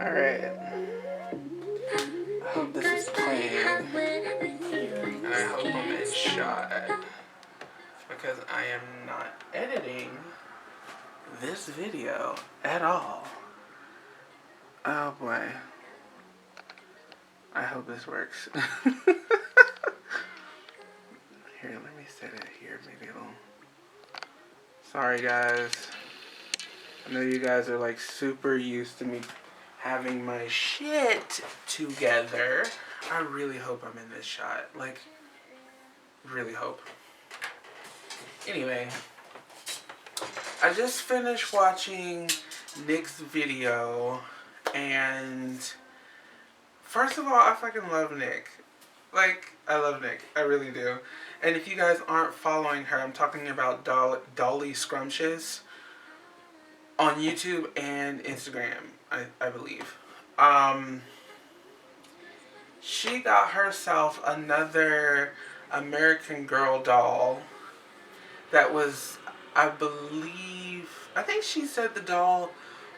Alright. I hope this is playing. And I hope I'm in shot. Because I am not editing this video at all. Oh boy. I hope this works. Here, let me set it here. Maybe it'll... Sorry guys. I know you guys are like super used to me having my shit together. I really hope I'm in this shot. Like, really hope. Anyway, I just finished watching Nick's video, and first of all, I fucking love Nick. Like, I love Nick. I really do. And if you guys aren't following her, I'm talking about Dolly Scrumptious on YouTube and Instagram, I believe. She got herself another American Girl doll that was, I think she said the doll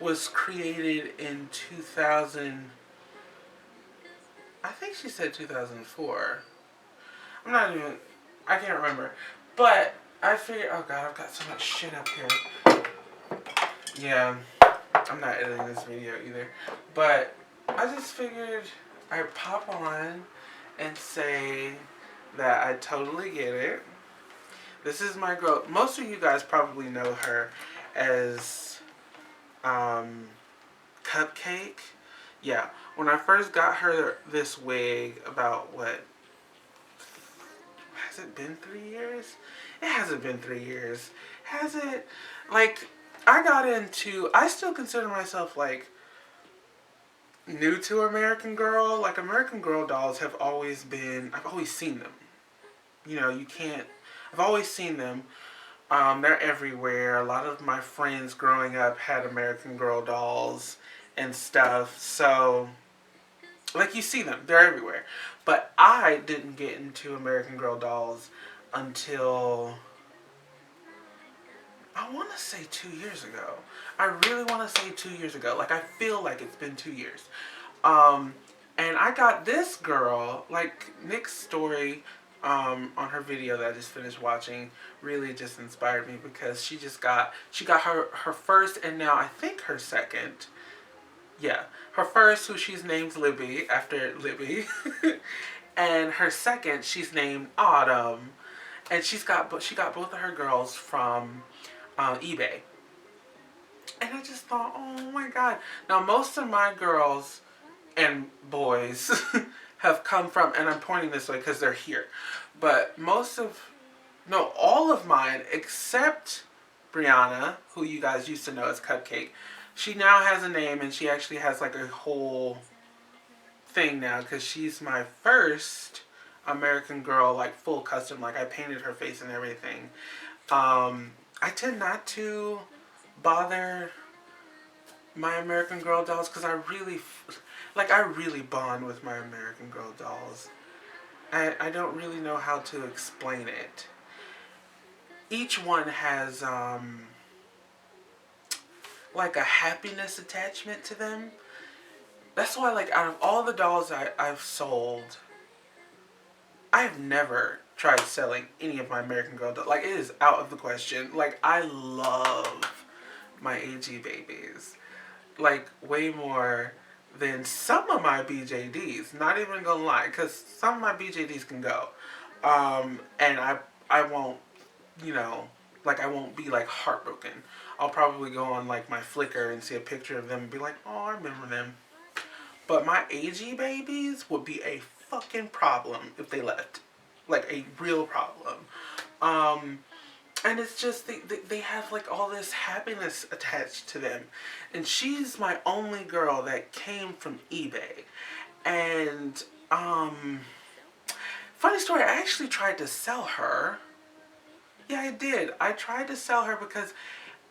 was created in 2000, I think she said 2004. I can't remember. But I figured, oh god, I've got so much shit up here. Yeah, I'm not editing this video either. But I just figured I'd pop on and say that I totally get it. This is my girl. Most of you guys probably know her as Cupcake. Yeah, when I first got her this wig about what? Has it been 3 years? It hasn't been 3 years. Has it? Like, I still consider myself like new to American Girl. Like, American Girl dolls have always been, I've always seen them. You know, I've always seen them. They're everywhere. A lot of my friends growing up had American Girl dolls and stuff. So, like, you see them. They're everywhere. But I didn't get into American Girl dolls until, I want to say 2 years ago. I really want to say 2 years ago. Like, I feel like it's been 2 years. And I got this girl, like, Nick's story on her video that I just finished watching really just inspired me, because she got her first, and now I think her second. Yeah, her first, who she's named Libby, after Libby. And her second, she's named Autumn. And she got both of her girls from eBay. And I just thought, oh my god. Now, most of my girls and boys have come from, and I'm pointing this way because they're here, but all of mine, except Brianna, who you guys used to know as Cupcake, she now has a name, and she actually has like a whole thing now, because she's my first American Girl, like full custom, like I painted her face and everything. I tend not to bother my American Girl dolls, because I really bond with my American Girl dolls. I don't really know how to explain it. Each one has like a happiness attachment to them. That's why, like, out of all the dolls I've sold, I have never tried selling any of my American Girl dolls. Like, it is out of the question. Like, I love my AG babies. Like, way more than some of my BJDs. Not even gonna lie, because some of my BJDs can go. And I won't, you know, like, I won't be, like, heartbroken. I'll probably go on, like, my Flickr and see a picture of them and be like, oh, I remember them. But my AG babies would be a fucking problem if they left. Like, a real problem. And it's just, they have, like, all this happiness attached to them. And she's my only girl that came from eBay. And, funny story, I actually tried to sell her. Yeah, I did. I tried to sell her because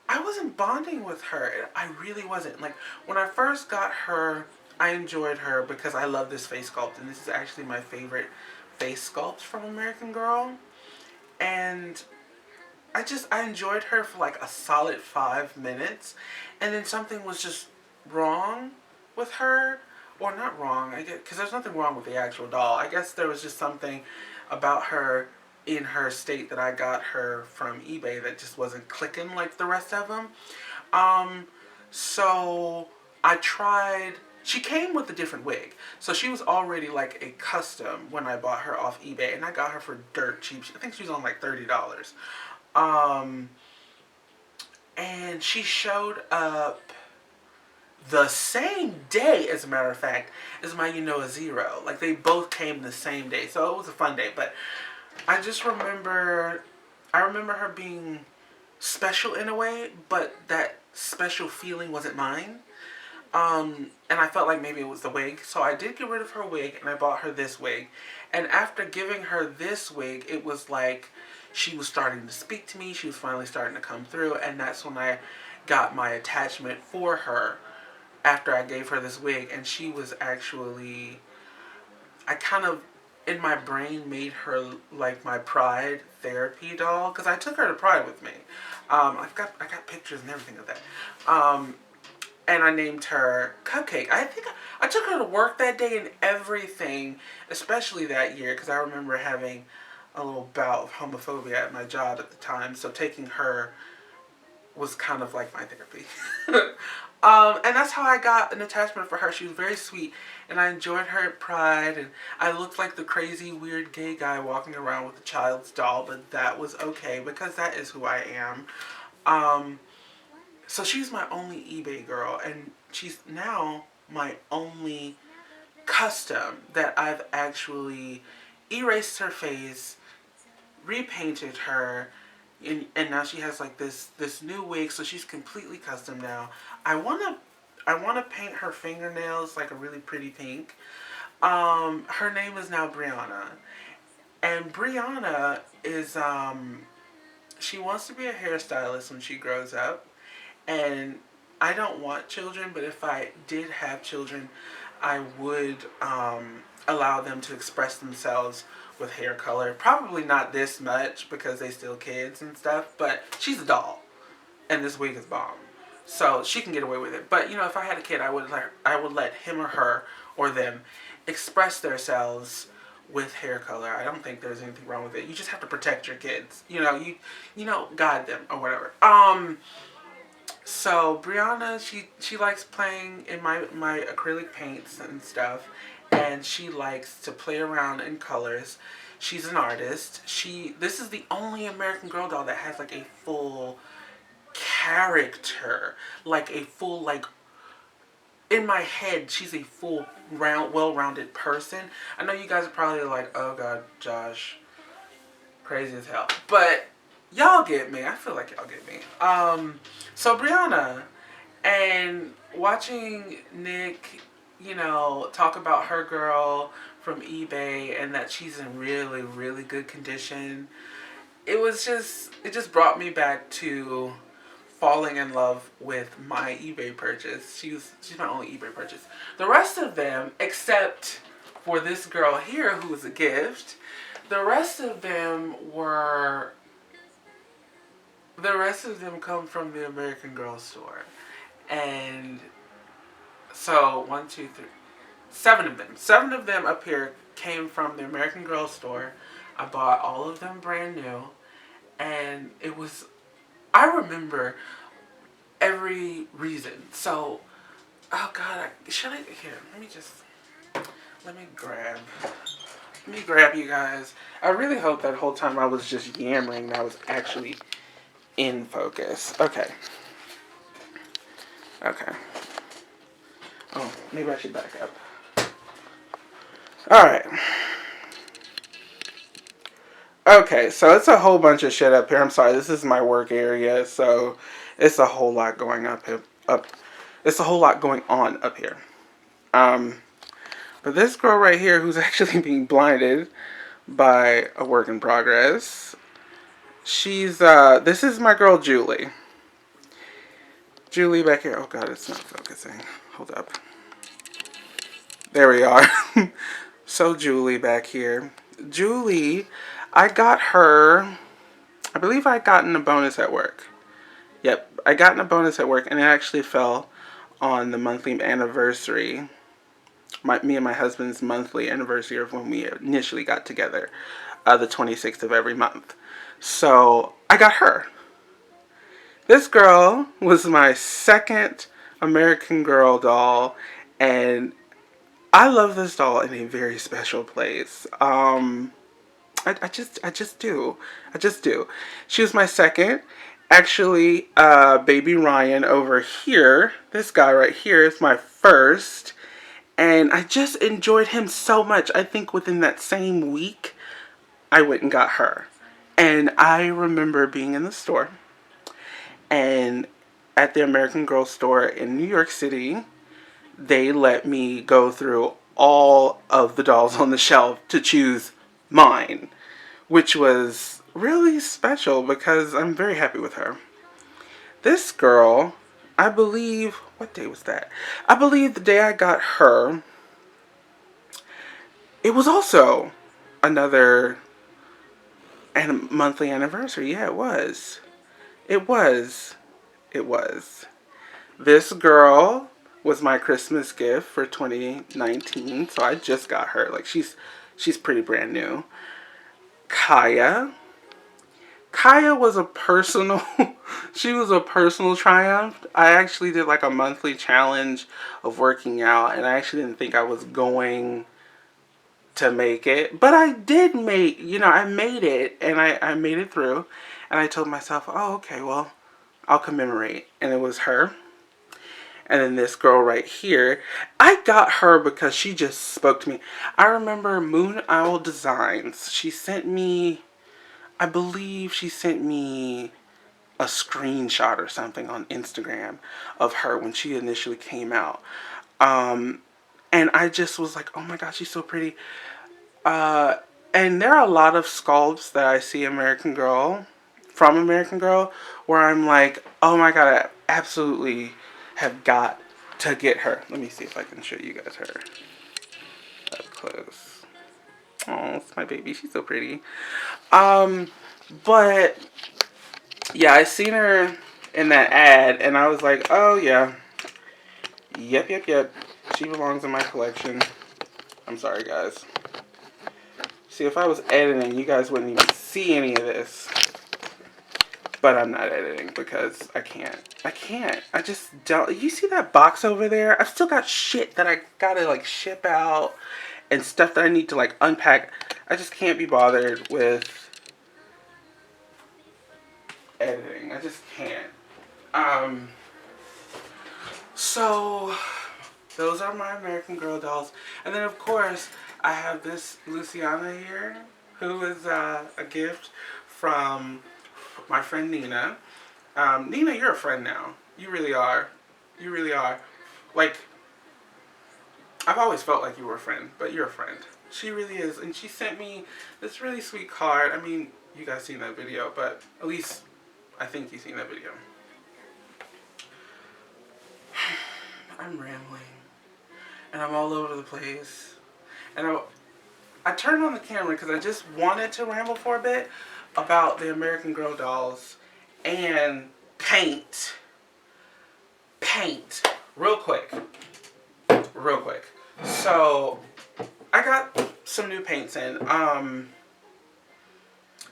I wasn't bonding with her. I really wasn't. Like, when I first got her, I enjoyed her because I love this face sculpt. And this is actually my favorite face sculpt from American Girl. And I enjoyed her for like a solid 5 minutes. And then something was just wrong with her. Or not wrong, I guess, because there's nothing wrong with the actual doll. I guess there was just something about her in her state that I got her from eBay that just wasn't clicking like the rest of them. Um, so I tried. She came with a different wig, so she was already like a custom when I bought her off eBay, and I got her for dirt cheap. I think she was on like $30. Um, and she showed up the same day, as a matter of fact, as my Yeaaaah. Like, they both came the same day, so it was a fun day. But I just remember, I remember her being special in a way, but that special feeling wasn't mine. And I felt like maybe it was the wig, so I did get rid of her wig, and I bought her this wig. And after giving her this wig, it was like she was starting to speak to me. She was finally starting to come through, and that's when I got my attachment for her after I gave her this wig. And she was actually, I kind of, in my brain, made her like my Pride therapy doll, because I took her to Pride with me. I got pictures and everything of that. And I named her Cupcake. I think I took her to work that day and everything, especially that year, because I remember having a little bout of homophobia at my job at the time. So taking her was kind of like my therapy. And that's how I got an attachment for her. She was very sweet, and I enjoyed her at Pride, and I looked like the crazy, weird gay guy walking around with a child's doll, but that was okay, because that is who I am. So she's my only eBay girl, and she's now my only custom that I've actually erased her face, repainted her, and now she has like this new wig, so she's completely custom now. I wanna paint her fingernails like a really pretty pink. Her name is now Brianna, and Brianna is she wants to be a hairstylist when she grows up, and I don't want children, but if I did have children, I would allow them to express themselves with hair color. Probably not this much because they still kids and stuff, but she's a doll, and this wig is bomb, so she can get away with it. But if I had a kid, I would let him or her or them express themselves with hair color. I don't think there's anything wrong with it. You just have to protect your kids. You guide them or whatever. So Brianna, she likes playing in my acrylic paints and stuff, and she likes to play around in colors. She's an artist. This is the only American Girl doll that has like a full character, like a full, like, in my head, she's a full well-rounded person. I know you guys are probably like, oh God, Josh, crazy as hell, but y'all get me. I feel like y'all get me. So Brianna, and watching Nick, talk about her girl from eBay and that she's in really, really good condition. It just brought me back to falling in love with my eBay purchase. She's my only eBay purchase. The rest of them, except for this girl here who was a gift, the rest of them come from the American Girl store. And so 1, 2, 3, 7 of them. 7 of them up here came from the American Girl store. I bought all of them brand new. And I remember every reason. So, oh God, here, let me grab you guys. I really hope that whole time I was just yammering that I was actually in focus. Okay. Oh, maybe I should back up. Alright. Okay, so it's a whole bunch of shit up here. I'm sorry, this is my work area, so it's a whole lot going it's a whole lot going on up here. But this girl right here, who's actually being blinded by a work in progress, this is my girl Julie. Julie back here. Oh God, it's not focusing. Hold up. There we are. So Julie back here. Julie, I got her, I believe I got in a bonus at work. Yep, I got in a bonus at work, and it actually fell on the monthly anniversary, me and my husband's monthly anniversary of when we initially got together, the 26th of every month. So I got her. This girl was my second American Girl doll, and I love this doll in a very special place. I just do. I just do. She was my second. Actually, baby Ryan over here, this guy right here, is my first. And I just enjoyed him so much. I think within that same week, I went and got her. And I remember being in the store. And at the American Girl store in New York City, they let me go through all of the dolls on the shelf to choose mine, which was really special because I'm very happy with her. This girl, I believe, what day was that? I believe the day I got her, it was also another monthly anniversary. Yeah, it was. It was. It was. This girl was my Christmas gift for 2019, so I just got her. Like, she's pretty brand new. Kaya. Kaya was a personal, she was a personal triumph. I actually did like a monthly challenge of working out, and I actually didn't think I was going to make it. But I did make, I made it, and I made it through. And I told myself, oh, okay, well, I'll commemorate. And it was her. And then this girl right here, I got her because she just spoke to me. I remember Moon Owl Designs. She sent me, I believe she sent me a screenshot or something on Instagram of her when she initially came out. And I just was like, oh my gosh, she's so pretty. And there are a lot of sculpts that I see from American Girl, where I'm like, oh my god, I absolutely have got to get her. Let me see if I can show you guys her up close. Oh, it's my baby. She's so pretty. But yeah, I seen her in that ad, and I was like, oh yeah, yep. She belongs in my collection. I'm sorry, guys. See, if I was editing, you guys wouldn't even see any of this. But I'm not editing because I can't. I just don't. You see that box over there? I've still got shit that I gotta like ship out and stuff that I need to like unpack. I just can't be bothered with editing. I just can't. So those are my American Girl dolls. And then of course I have this Luciana here, who is a gift from my friend Nina. Nina, you're a friend now. You really are. You really are. Like, I've always felt like you were a friend, but you're a friend. She really is. And she sent me this really sweet card. I mean, you guys seen that video, but at least I think you've seen that video. I'm rambling. And I'm all over the place. And I turned on the camera because I just wanted to ramble for a bit about the American Girl dolls and paint. Real quick. So, I got some new paints in.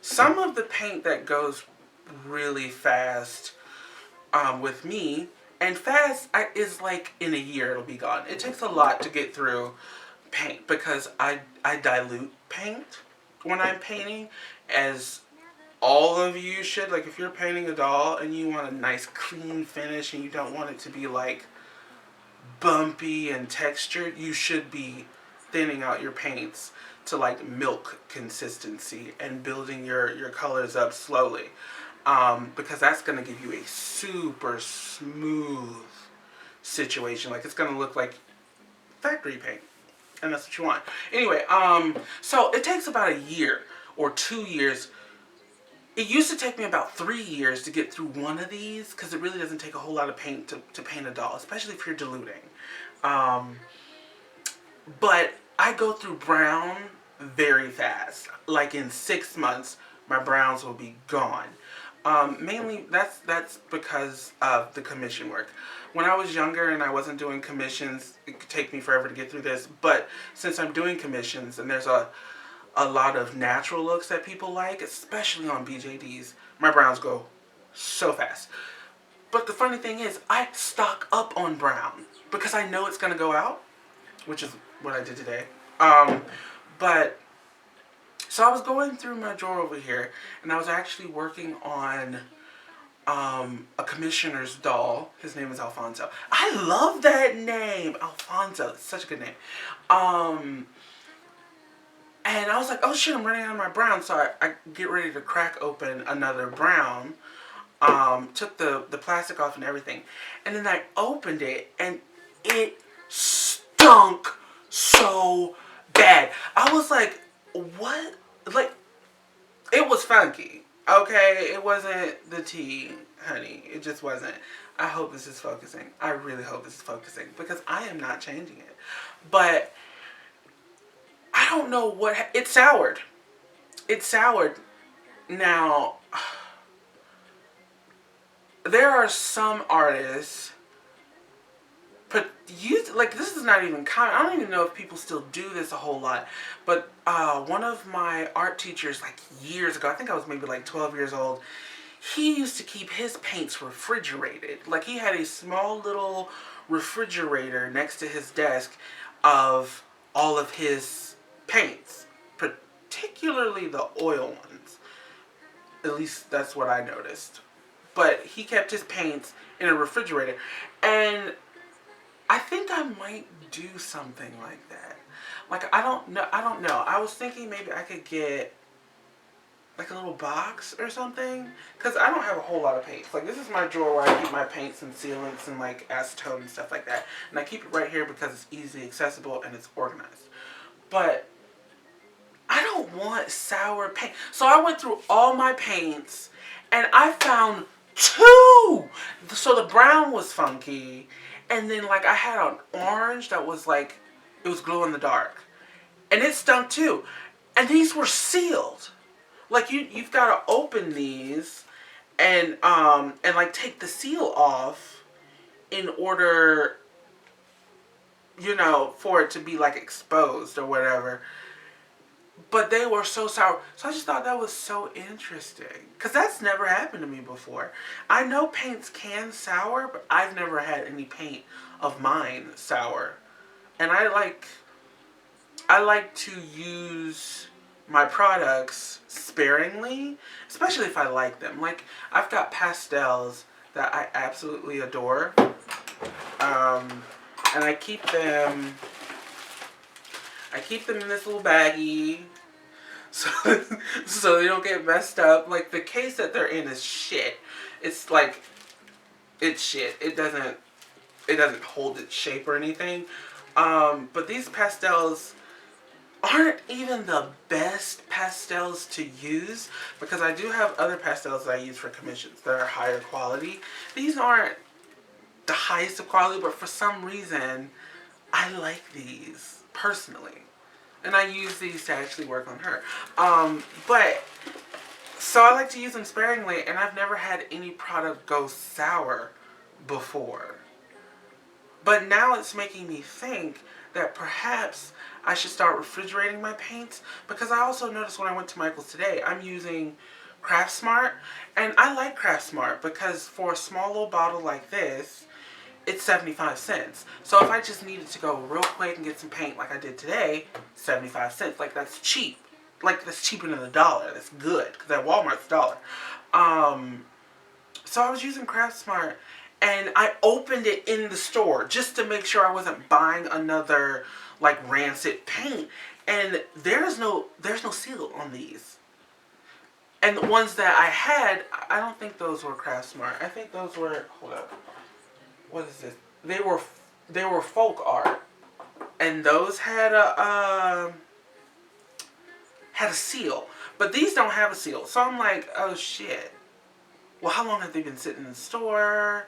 Some of the paint that goes really fast with me, and fast is like in a year it'll be gone. It takes a lot to get through paint because I dilute paint when I'm painting, as all of you should. Like, if you're painting a doll and you want a nice clean finish and you don't want it to be like bumpy and textured, you should be thinning out your paints to like milk consistency and building your colors up slowly, because that's going to give you a super smooth situation. Like, it's going to look like factory paint, and that's what you want. Anyway, so it takes about a year or 2 years. It used to take me about 3 years to get through one of these, because it really doesn't take a whole lot of paint to paint a doll, especially if you're diluting. But I go through brown very fast. Like, in 6 months, my browns will be gone. Mainly, that's because of the commission work. when I was younger and I wasn't doing commissions, it could take me forever to get through this. But since I'm doing commissions and there's a lot of natural looks that people like, especially on BJDs, my browns go so fast. But the funny thing is, I stock up on brown because I know it's going to go out, which is what I did today. But so I was going through my drawer over here, and I was actually working on a commissioner's doll. His name is Alfonso. I love that name, Alfonso. It's such a good name. And I was like, oh shit, I'm running out of my brown. So I get ready to crack open another brown. Took the plastic off and everything. And then I opened it, and it stunk so bad. I was like, what? Like, it was funky. Okay, it wasn't the tea, honey. It just wasn't. I hope this is focusing. I really hope this is focusing because I am not changing it. But I don't know what... It soured. It soured. Now, there are some artists... But like, this is not even common. I don't even know if people still do this a whole lot. But one of my art teachers, like years ago, I think I was maybe like 12 years old, he used to keep his paints refrigerated. Like, he had a small little refrigerator next to his desk of all of his paints, particularly the oil ones. At least that's what I noticed. But he kept his paints in a refrigerator. And I think I might do something like that. Like, I don't know. I was thinking maybe I could get like a little box or something. Because I don't have a whole lot of paints. Like, this is my drawer where I keep my paints and sealants and like acetone and stuff like that. And I keep it right here because it's easily accessible and it's organized. But I don't want sour paint. So I went through all my paints and I found 2. So the brown was funky. And then, like, I had an orange that was, like, it was glow in the dark. And it stunk, too. And these were sealed. Like, you've got to open these and like, take the seal off in order, you know, for it to be, like, exposed or whatever. But they were so sour. So I just thought that was so interesting. Because that's never happened to me before. I know paints can sour, but I've never had any paint of mine sour. And I like to use my products sparingly. Especially if I like them. Like, I've got pastels that I absolutely adore. And I keep them in this little baggie so they don't get messed up. Like, the case that they're in is shit. It's like, it's shit. It doesn't hold its shape or anything. But these pastels aren't even the best pastels to use because I do have other pastels that I use for commissions that are higher quality. These aren't the highest of quality, but for some reason I like these personally. And I use these to actually work on her. But, so I like to use them sparingly, and I've never had any product go sour before. But now it's making me think that perhaps I should start refrigerating my paints. Because I also noticed when I went to Michael's today, I'm using Craft Smart. And I like Craft Smart because for a small little bottle like this, it's 75 cents. So if I just needed to go real quick and get some paint like I did today, 75 cents. Like, that's cheap. Like, that's cheaper than $1. That's good. Because at Walmart, it's $1. So I was using Craft Smart. And I opened it in the store just to make sure I wasn't buying another, like, rancid paint. And there's no seal on these. And the ones that I had, I don't think those were Craft Smart. I think those were, hold up. What is this? They were folk art, and those had a seal, but these don't have a seal. So I'm like, oh shit. Well, how long have they been sitting in the store?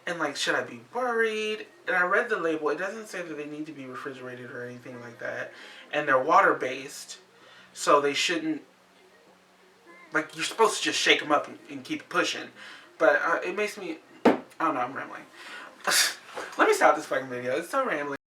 And like, should I be worried? And I read the label. It doesn't say that they need to be refrigerated or anything like that. And they're water based, so they shouldn't. Like, you're supposed to just shake them up and keep pushing. But it makes me. I don't know. I'm rambling. Let me stop this fucking video. It's so rambling.